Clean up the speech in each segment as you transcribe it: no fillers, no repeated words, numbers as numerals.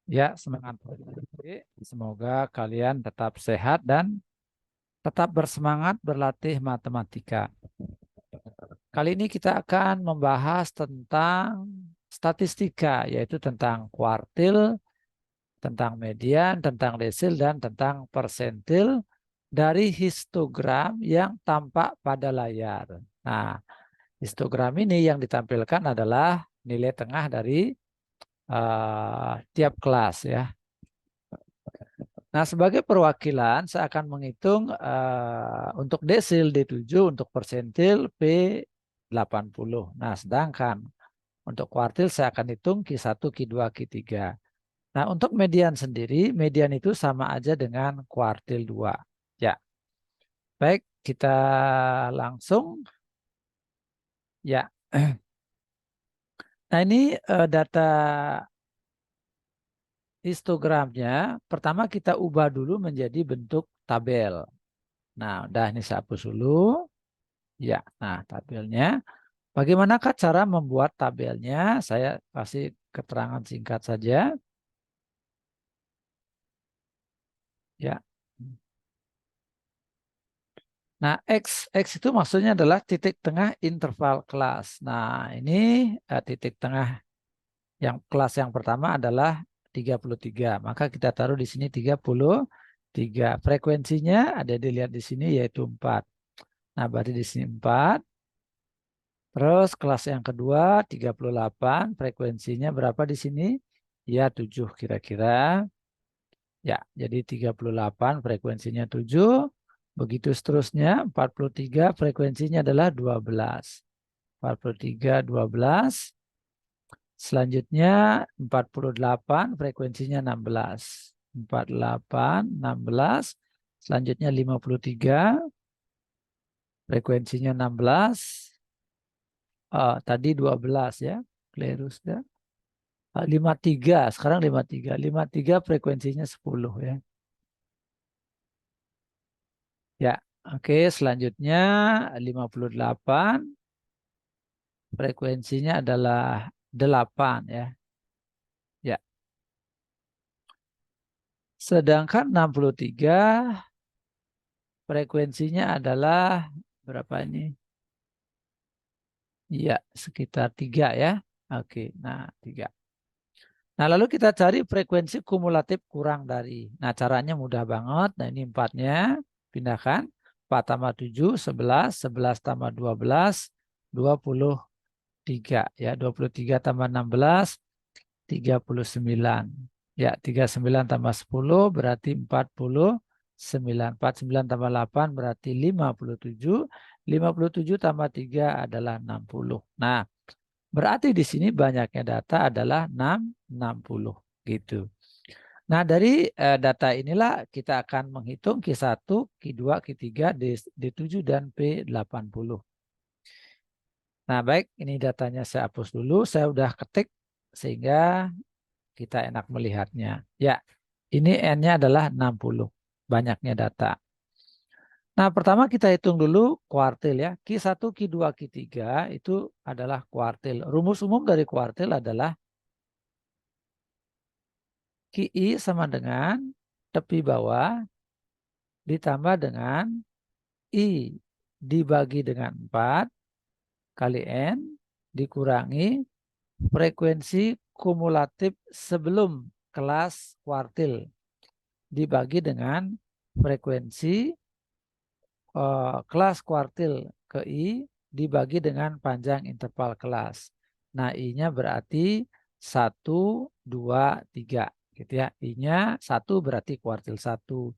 Ya, semangat. Semoga kalian tetap sehat dan tetap bersemangat berlatih matematika. Kali ini kita akan membahas tentang statistika, yaitu tentang kuartil, tentang median, tentang desil, dan tentang persentil dari histogram yang tampak pada layar. Nah, histogram ini yang ditampilkan adalah nilai tengah dari tiap kelas ya. Nah, sebagai perwakilan saya akan menghitung untuk desil D7, untuk persentil P80. Nah, sedangkan untuk kuartil saya akan hitung Q1, Q2, Q3. Nah, untuk median sendiri, median itu sama aja dengan kuartil 2. Ya, baik, kita langsung. Ya, nah ini data histogramnya. Pertama kita ubah dulu menjadi bentuk tabel. Nah, udah ini saya hapus dulu. Ya, nah tabelnya. Bagaimanakah cara membuat tabelnya? Saya kasih keterangan singkat saja. Ya. Nah, X itu maksudnya adalah titik tengah interval kelas. Nah, ini titik tengah yang kelas yang pertama adalah 33. Maka kita taruh di sini 33. Frekuensinya ada dilihat di sini yaitu 4. Nah, berarti di sini 4. Terus kelas yang kedua 38, frekuensinya berapa di sini? Ya 7 kira-kira. Ya, jadi 38 frekuensinya 7. Begitu seterusnya 43 frekuensinya adalah 12. 43 12. Selanjutnya 48 frekuensinya 16. 48 16. Selanjutnya 53 frekuensinya 16. Tadi 12 ya. Klerus ya. 53, sekarang 53. 53 frekuensinya 10 ya. Ya, oke, selanjutnya 58 frekuensinya adalah 8 ya. Ya. Sedangkan 63 frekuensinya adalah berapa ini? Ya, sekitar 3 ya. Oke, nah 3. Nah, lalu kita cari frekuensi kumulatif kurang dari. Nah, caranya mudah banget. Nah, ini 4-nya. Pindahkan. 4 tambah 7, 11. 11 tambah 12, 23. Ya, 23 tambah 16, 39. Ya, 39 tambah 10 berarti 49. 49 tambah 8 berarti 57. 57 tambah 3 adalah 60. Nah, berarti di sini banyaknya data adalah 60 gitu. Nah, dari data inilah kita akan menghitung Q1, Q2, Q3, D7 dan P80. Nah, baik, ini datanya saya hapus dulu. Saya udah ketik sehingga kita enak melihatnya. Ya, ini N-nya adalah 60. Banyaknya data. Nah, pertama kita hitung dulu kuartil ya. Q1, Q2, Q3 itu adalah kuartil. Rumus umum dari kuartil adalah QI sama dengan tepi bawah ditambah dengan I dibagi dengan 4 kali N dikurangi frekuensi kumulatif sebelum kelas kuartil dibagi dengan frekuensi kelas kuartil ke I dibagi dengan panjang interval kelas. Nah, I-nya berarti 1, 2, 3. Gitu ya. I-nya 1 berarti kuartil 1.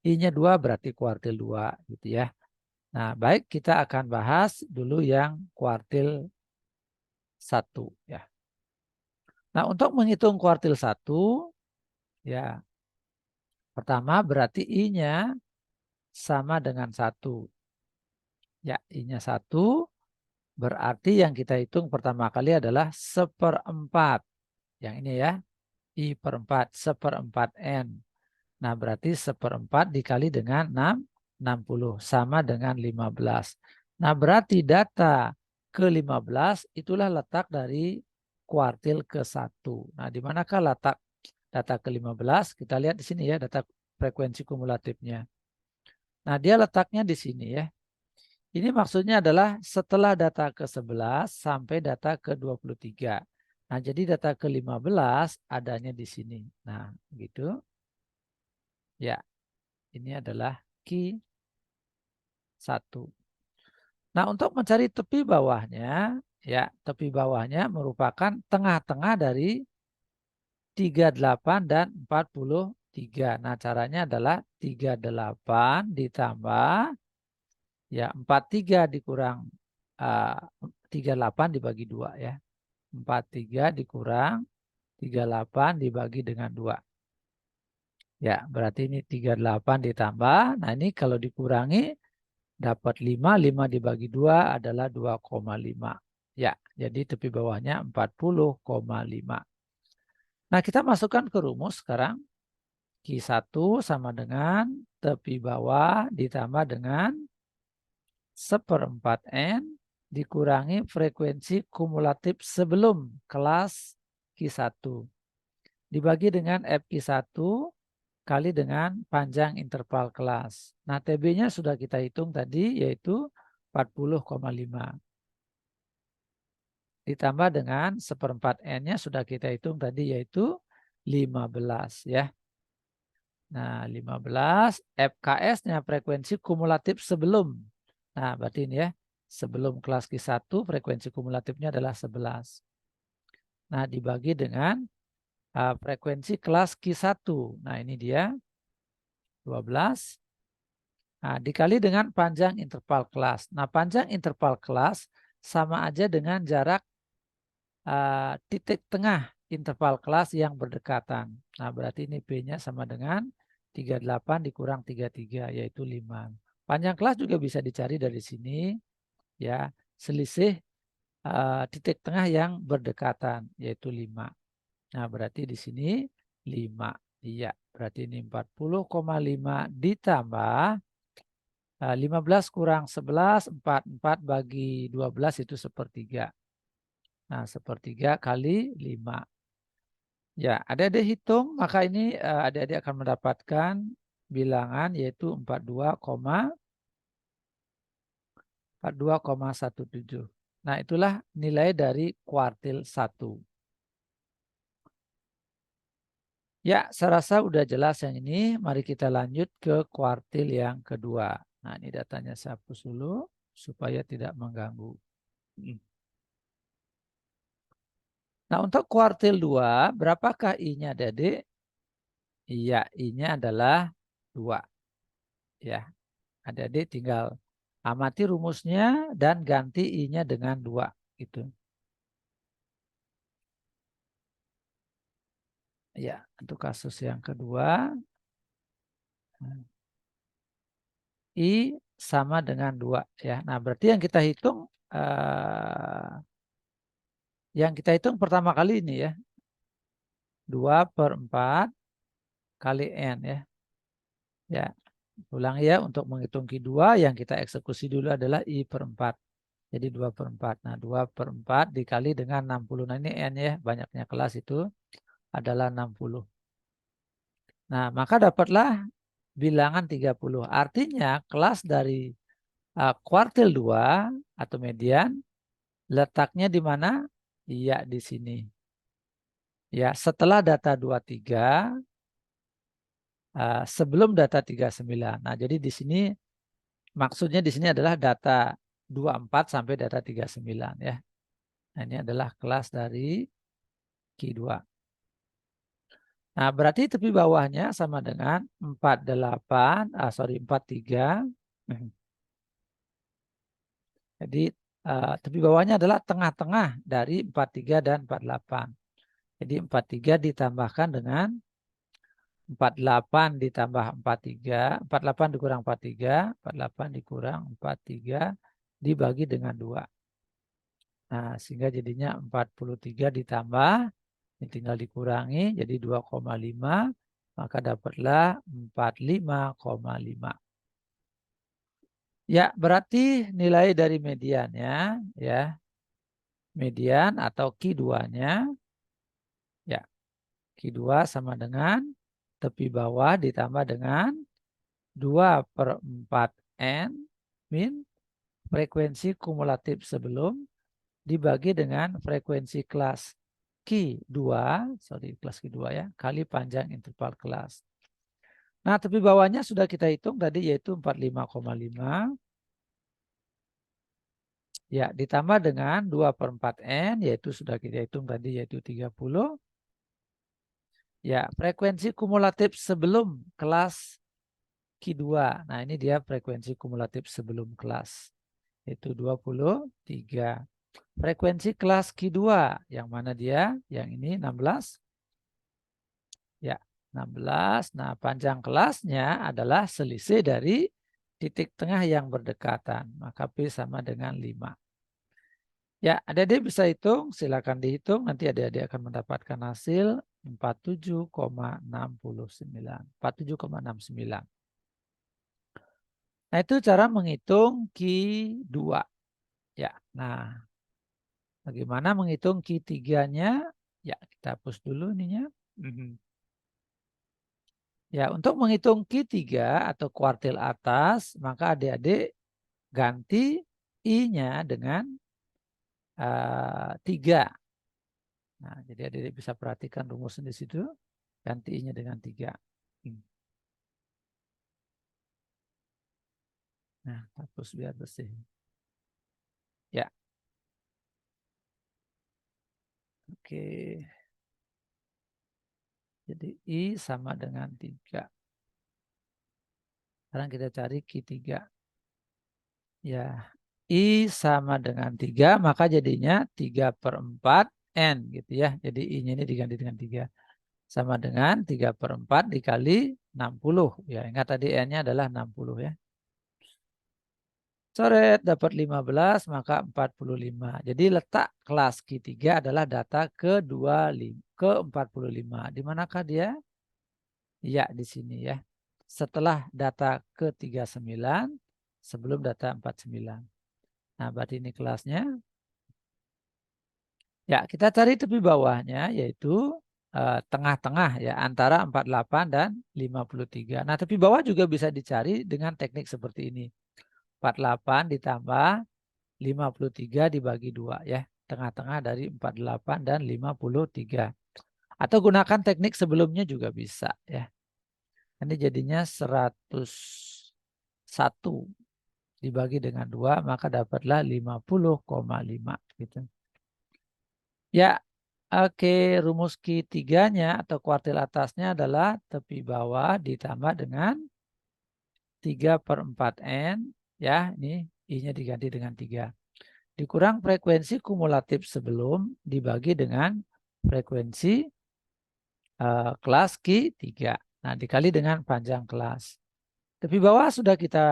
I-nya 2 berarti kuartil 2. Gitu ya. Nah, baik kita akan bahas dulu yang kuartil 1. Ya. Nah, untuk menghitung kuartil 1, ya pertama berarti I-nya sama dengan 1. Ya, I-nya 1. Berarti yang kita hitung pertama kali adalah 1/4. Yang ini ya, I per 4, 1/4 N. Nah, berarti 1/4 dikali dengan 60, sama dengan 15. Nah, berarti data ke-15 itulah letak dari kuartil ke-1. Nah, di manakah letak data ke-15, kita lihat di sini ya data frekuensi kumulatifnya. Nah, dia letaknya di sini ya. Ini maksudnya adalah setelah data ke-11 sampai data ke-23. Nah, jadi data ke-15 adanya di sini. Nah, gitu. Ya, ini adalah key 1. Nah, untuk mencari tepi bawahnya, ya, tepi bawahnya merupakan tengah-tengah dari 38 dan 43. Nah, caranya adalah 38 ditambah ya 43 dikurang 38 dibagi 2 ya. 43 dikurang 38 dibagi dengan 2. Ya, berarti ini 38 ditambah. Nah, ini kalau dikurangi dapat 5. 5 dibagi 2 adalah 2,5. Ya, jadi tepi bawahnya 40,5. Nah, kita masukkan ke rumus sekarang. Q1 sama dengan tepi bawah ditambah dengan 1/4 N dikurangi frekuensi kumulatif sebelum kelas Q1. Dibagi dengan FQ1 kali dengan panjang interval kelas. Nah, TB-nya sudah kita hitung tadi yaitu 40,5. Ditambah dengan 1/4 N-nya sudah kita hitung tadi yaitu 15 ya. Nah, 15 FKS-nya frekuensi kumulatif sebelum. Nah, berarti ini ya. Sebelum kelas Q1 frekuensi kumulatifnya adalah 11. Nah, dibagi dengan frekuensi kelas Q1. Nah, ini dia 12. Nah, dikali dengan panjang interval kelas. Nah, panjang interval kelas sama aja dengan jarak titik tengah interval kelas yang berdekatan. Nah, berarti ini P-nya sama dengan 38 dikurang 33 yaitu 5. Panjang kelas juga bisa dicari dari sini ya, selisih titik tengah yang berdekatan yaitu 5. Nah, berarti di sini 5. Iya, berarti ini 40,5 ditambah 15 kurang 11, 4 bagi 12 itu 1/3. Nah, 1/3 kali 5. Ya, adik-adik hitung, maka ini adik-adik akan mendapatkan bilangan yaitu 42,17. Nah, itulah nilai dari kuartil 1. Ya, saya rasa udah jelas yang ini. Mari kita lanjut ke kuartil yang kedua. Nah, ini datanya saya hapus dulu supaya tidak mengganggu. Nah, untuk kuartil 2, berapakah I-nya, adik-adik? Iya, I-nya adalah 2. Ya, adik-adik tinggal amati rumusnya dan ganti I-nya dengan 2. Gitu. Ya, untuk kasus yang kedua, I sama dengan 2. Ya. Nah, berarti yang kita hitung pertama kali ini ya. 2/4 kali N ya. Ya, ulang ya, untuk menghitung Q2 yang kita eksekusi dulu adalah I/4. Jadi 2/4. Nah, 2/4 dikali dengan 60. Nah, ini N ya, banyaknya kelas itu adalah 60. Nah, maka dapatlah bilangan 30. Artinya kelas dari kuartil 2 atau median letaknya di mana? Iya, di sini. Ya, setelah data 23 sebelum data 39. Nah, jadi di sini maksudnya di sini adalah data 24 sampai data 39 ya. Nah, ini adalah kelas dari Q2. Nah, berarti tepi bawahnya sama dengan 43. Jadi tepi bawahnya adalah tengah-tengah dari 43 dan 48. Jadi 43 ditambahkan dengan 48 ditambah 43, 48 dikurang 43, 48 dikurang 43 dibagi dengan 2. Nah, sehingga jadinya 43 ditambah, ini tinggal dikurangi, jadi 2,5, maka dapatlah 45,5. Ya, berarti nilai dari mediannya, ya, median atau Q2-nya, ya, Q2 sama dengan tepi bawah ditambah dengan 2/4N min frekuensi kumulatif sebelum dibagi dengan frekuensi kelas Q2, kelas Q2 ya, kali panjang interval kelas. Nah, tepi bawahnya sudah kita hitung tadi yaitu 45,5. Ya, ditambah dengan 2/4N yaitu sudah kita hitung tadi yaitu 30. Ya, frekuensi kumulatif sebelum kelas Q2. Nah, ini dia frekuensi kumulatif sebelum kelas. Yaitu 23. Frekuensi kelas Q2. Yang mana dia? Yang ini 16. Ya, 16. Nah, panjang kelasnya adalah selisih dari titik tengah yang berdekatan. Maka P sama dengan 5. Ya, adik-adik bisa hitung. Silakan dihitung. Nanti adik-adik akan mendapatkan hasil 47,69. 47,69. Nah, itu cara menghitung Q2. Ya, nah bagaimana menghitung Q3-nya? Ya, kita hapus dulu ininya. Ya, untuk menghitung Q3 atau kuartil atas, maka adik-adik ganti I-nya dengan 3. Nah, jadi adik-adik bisa perhatikan rumusnya di situ. Ganti I-nya dengan 3. Nah, hapus biar bersih. Ya. Oke. Jadi I sama dengan 3. Sekarang kita cari Q3. Ya. I sama dengan 3, maka jadinya 3/4N gitu ya. Jadi I-nya ini diganti dengan 3. Sama dengan 3/4 dikali 60. Ya, ingat tadi N-nya adalah 60 ya. Coret dapat 15 maka 45. Jadi letak kelas Q3 adalah data ke-45. Di manakah dia? Ya, di sini ya. Setelah data ke-39 sebelum data 49. Nah, berarti ini kelasnya. Ya, kita cari tepi bawahnya yaitu tengah-tengah ya antara 48 dan 53. Nah, tepi bawah juga bisa dicari dengan teknik seperti ini. 48 ditambah 53 dibagi 2 ya. Tengah-tengah dari 48 dan 53. Atau gunakan teknik sebelumnya juga bisa ya. Ini jadinya 101 dibagi dengan 2 maka dapatlah 50,5 gitu. Ya, oke, rumus Q3-nya atau kuartil atasnya adalah tepi bawah ditambah dengan 3/4N ya, ini I-nya diganti dengan 3. Dikurang frekuensi kumulatif sebelum dibagi dengan frekuensi kelas Q3. Nah, dikali dengan panjang kelas. Tepi bawah sudah kita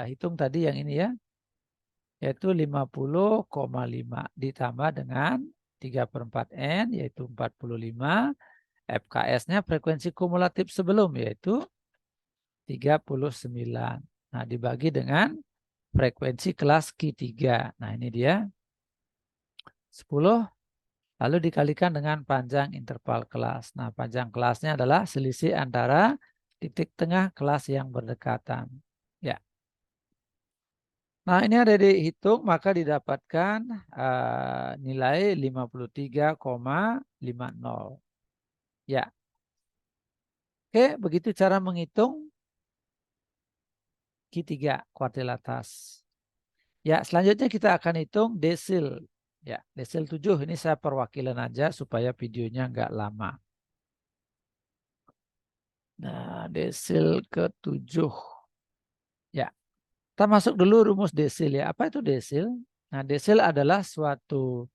hitung tadi yang ini ya, yaitu 50,5 ditambah dengan 3/4N yaitu 45. FKS-nya frekuensi kumulatif sebelum yaitu 39. Nah, dibagi dengan frekuensi kelas Q3. Nah, ini dia 10 lalu dikalikan dengan panjang interval kelas. Nah, panjang kelasnya adalah selisih antara titik tengah kelas yang berdekatan. Ya. Nah, ini ada dihitung maka didapatkan nilai 53,50. Ya. Oke, begitu cara menghitung Q3 kuartil atas. Ya, selanjutnya kita akan hitung desil. Ya, desil 7 ini saya perwakilan aja supaya videonya nggak lama. Nah, desil ke-7. Ya, kita masuk dulu rumus desil ya. Apa itu desil? Nah, desil adalah suatu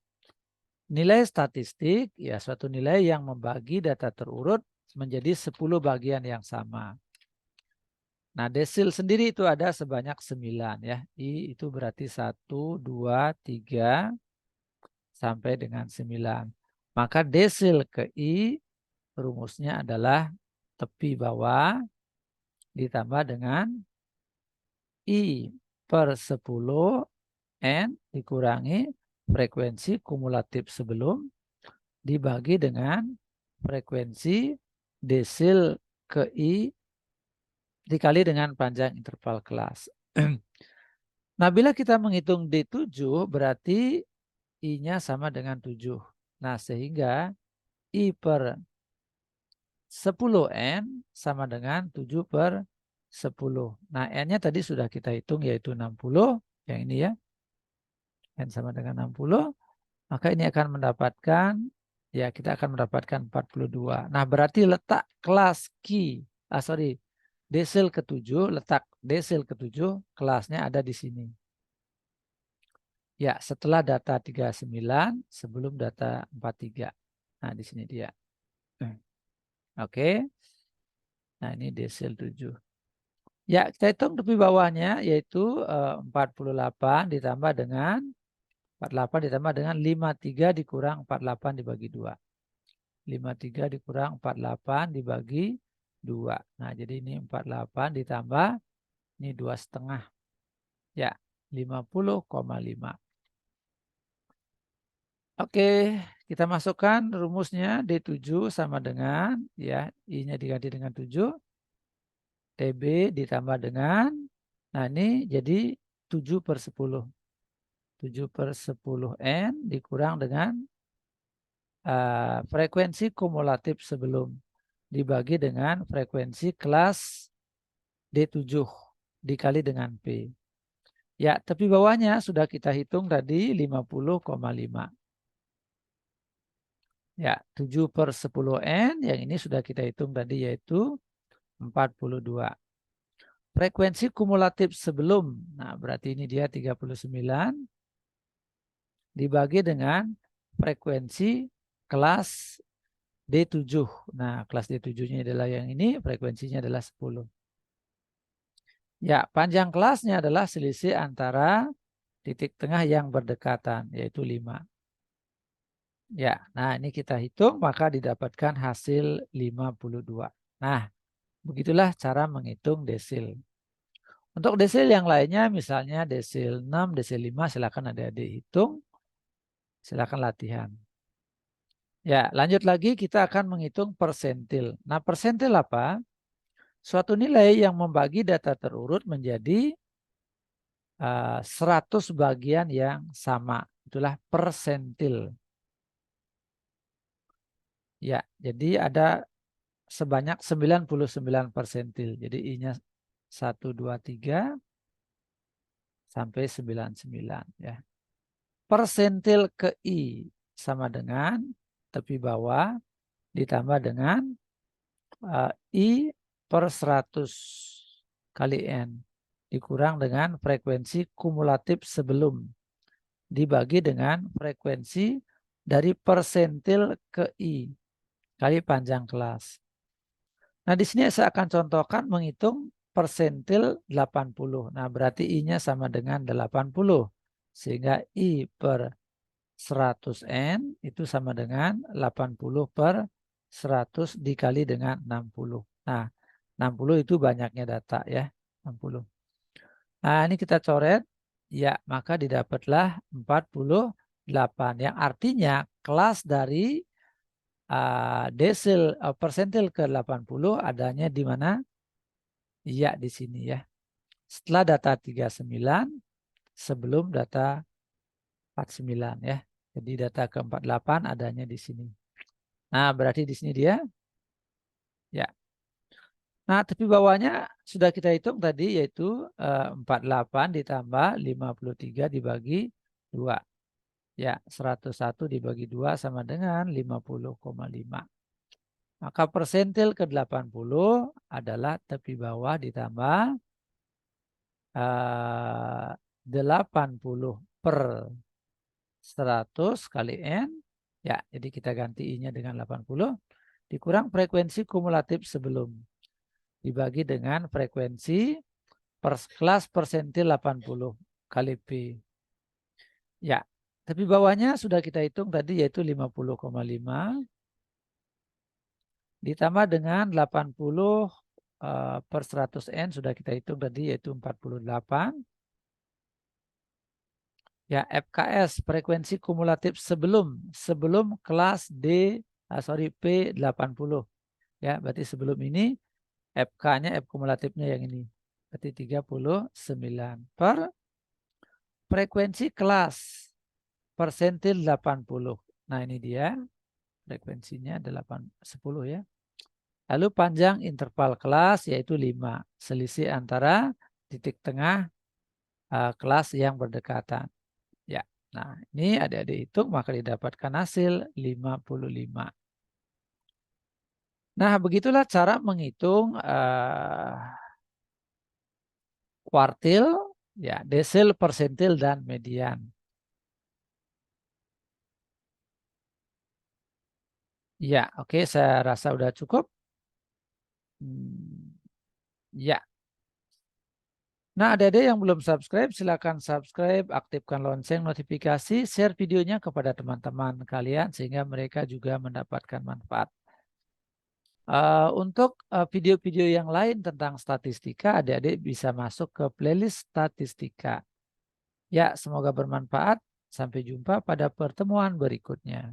nilai statistik, ya suatu nilai yang membagi data terurut menjadi 10 bagian yang sama. Nah, desil sendiri itu ada sebanyak 9 ya. I itu berarti 1, 2, 3 sampai dengan 9. Maka desil ke I rumusnya adalah tepi bawah ditambah dengan I per 10 N dikurangi frekuensi kumulatif sebelum dibagi dengan frekuensi desil ke I dikali dengan panjang interval kelas. Nah, bila kita menghitung D7 berarti I-nya sama dengan 7. Nah, sehingga I per 10N sama dengan 7 per 10. Nah, N-nya tadi sudah kita hitung yaitu 60. Yang ini ya. N sama dengan 60. Maka ini akan mendapatkan, ya kita akan mendapatkan 42. Nah, berarti letak kelas desil ke-7, letak desil ke-7, kelasnya ada di sini. Ya, setelah data 39 sebelum data 43. Nah, di sini dia. Oke. Nah, ini desil 7. Ya, kita hitung tepi bawahnya yaitu 48 ditambah dengan 48 ditambah dengan 53 dikurang 48 dibagi 2. 53 dikurang 48 dibagi 2. Nah, jadi ini 48 ditambah ini 2,5. Ya, 50,5. Oke, kita masukkan rumusnya D7 sama dengan ya I-nya diganti dengan 7. TB ditambah dengan, nah ini jadi 7 per 10. 7 per 10 N dikurang dengan frekuensi kumulatif sebelum dibagi dengan frekuensi kelas D7 dikali dengan P. Ya, tepi bawahnya sudah kita hitung tadi 50,5. Ya, 7 per 10 N yang ini sudah kita hitung tadi yaitu 42. Frekuensi kumulatif sebelum, nah berarti ini dia 39 dibagi dengan frekuensi kelas D7. Nah, kelas D7-nya adalah yang ini, frekuensinya adalah 10. Ya, panjang kelasnya adalah selisih antara titik tengah yang berdekatan, yaitu 5. Ya, nah ini kita hitung, maka didapatkan hasil 52. Nah, begitulah cara menghitung desil. Untuk desil yang lainnya, misalnya desil 6, desil 5, silakan adik-adik hitung. Silakan latihan. Ya, lanjut lagi kita akan menghitung persentil. Nah, persentil apa? Suatu nilai yang membagi data terurut menjadi 100 bagian yang sama. Itulah persentil. Ya, jadi ada sebanyak 99 persentil. Jadi I-nya 1, 2, 3 sampai 99 ya. Persentil ke I sama dengan tepi bawah ditambah dengan I per 100 kali N dikurang dengan frekuensi kumulatif sebelum dibagi dengan frekuensi dari persentil ke I kali panjang kelas. Nah, di sini saya akan contohkan menghitung persentil 80. Nah, berarti I-nya sama dengan 80. Sehingga I per 100 N itu sama dengan 80 per 100 dikali dengan 60. Nah, 60 itu banyaknya data ya, 60. Nah, ini kita coret. Ya, maka didapatlah 48. Yang artinya kelas dari desil persentil ke 80 adanya di mana? Ya, di sini ya. Setelah data 39 sebelum data 49 ya. Jadi data ke 48 adanya di sini. Nah, berarti di sini dia. Ya. Nah, tepi bawahnya sudah kita hitung tadi yaitu 48 ditambah 53 dibagi 2. Ya, 101 dibagi 2 sama dengan 50,5. Maka persentil ke 80 adalah tepi bawah ditambah 80 per 100 kali N. Ya, jadi kita ganti I-nya dengan 80. Dikurang frekuensi kumulatif sebelum. Dibagi dengan frekuensi kelas persentil 80 kali P. Ya, tepi bawahnya sudah kita hitung tadi yaitu 50,5. Ditambah dengan 80 per 100 N sudah kita hitung tadi yaitu 48. Ya, FKS frekuensi kumulatif sebelum kelas D P80. Ya, berarti sebelum ini FK-nya, F kumulatifnya yang ini. Berarti 39 per frekuensi kelas persentil 80. Nah, ini dia frekuensinya 10 ya. Lalu panjang interval kelas yaitu 5. Selisih antara titik tengah kelas yang berdekatan. Ya. Nah, ini adik-adik hitung maka didapatkan hasil 55. Nah, begitulah cara menghitung kuartil, ya, desil, persentil, dan median. Ya, oke, saya rasa udah cukup. Ya. Nah, adik-adik yang belum subscribe, silakan subscribe, aktifkan lonceng notifikasi, share videonya kepada teman-teman kalian sehingga mereka juga mendapatkan manfaat. Untuk video-video yang lain tentang statistika, adik-adik bisa masuk ke playlist statistika. Ya, semoga bermanfaat. Sampai jumpa pada pertemuan berikutnya.